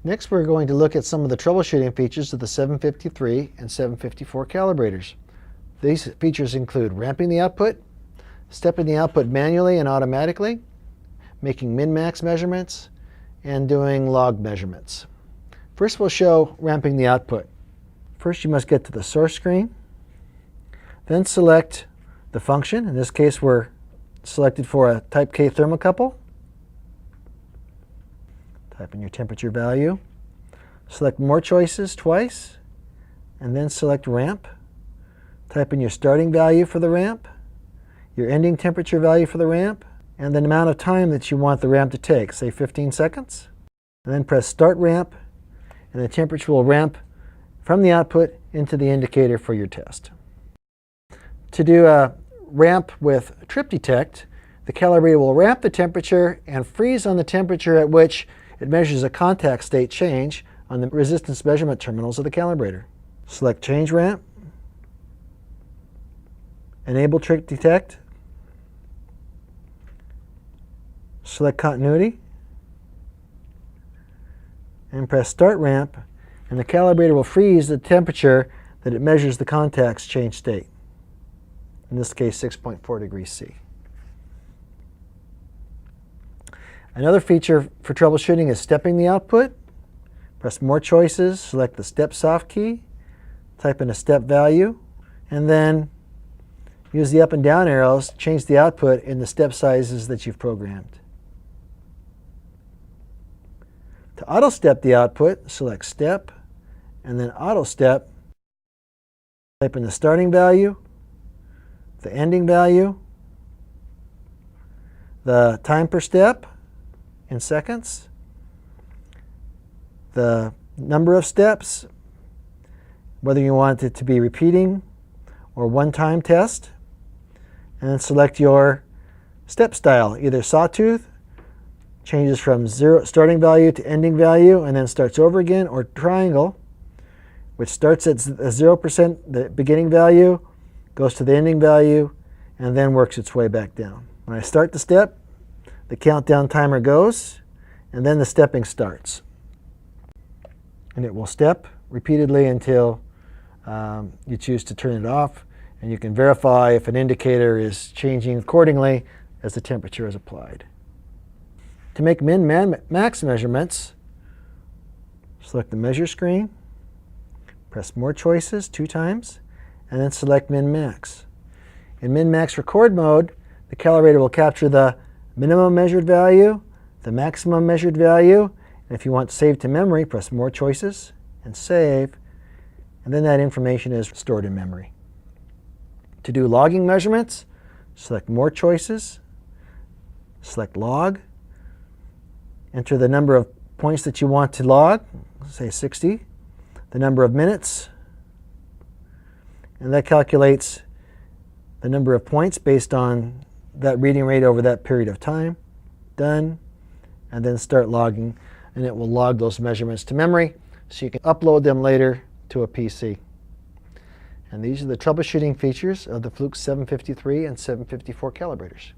Next, we're going to look at some of the troubleshooting features of the 753 and 754 calibrators. These features include ramping the output, stepping the output manually and automatically, making min-max measurements, and doing log measurements. First, we'll show ramping the output. First, you must get to the source screen. Then select the function. In this case, we're selected for a type K thermocouple. Type in your temperature value. Select more choices twice, and then select ramp. Type in your starting value for the ramp, your ending temperature value for the ramp, and the amount of time that you want the ramp to take, say 15 seconds. And then press Start Ramp, and the temperature will ramp from the output into the indicator for your test. To do a ramp with trip detect, the calibrator will ramp the temperature and freeze on the temperature at which it measures a contact state change on the resistance measurement terminals of the calibrator. Select Change Ramp, Enable Trip Detect, select Continuity, and press Start Ramp, and the calibrator will freeze the temperature that it measures the contact's change state. In this case, 6.4 degrees C. Another feature for troubleshooting is stepping the output. Press More Choices, select the Step Soft key, type in a step value, and then use the up and down arrows to change the output in the step sizes that you've programmed. To auto-step the output, select Step, and then Auto-Step. Type in the starting value, the ending value, the time per step in seconds, the number of steps, whether you want it to be repeating or one-time test, and then select your step style, either sawtooth, changes from starting value to ending value and then starts over again, or triangle, which starts at 0%, the beginning value, goes to the ending value, and then works its way back down. When I start the step, the countdown timer goes, and then the stepping starts. And it will step repeatedly until you choose to turn it off, and you can verify if an indicator is changing accordingly as the temperature is applied. To make min-max measurements, select the measure screen, press More Choices 2 times, and then select min-max. In min-max record mode, the calibrator will capture the minimum measured value, the maximum measured value, and if you want to save to memory, press More Choices and Save, and then that information is stored in memory. To do logging measurements, select More Choices, select Log, enter the number of points that you want to log, say 60, the number of minutes, and that calculates the number of points based on that reading rate over that period of time. Done, and then start logging, and it will log those measurements to memory so you can upload them later to a PC. And these are the troubleshooting features of the Fluke 753 and 754 calibrators.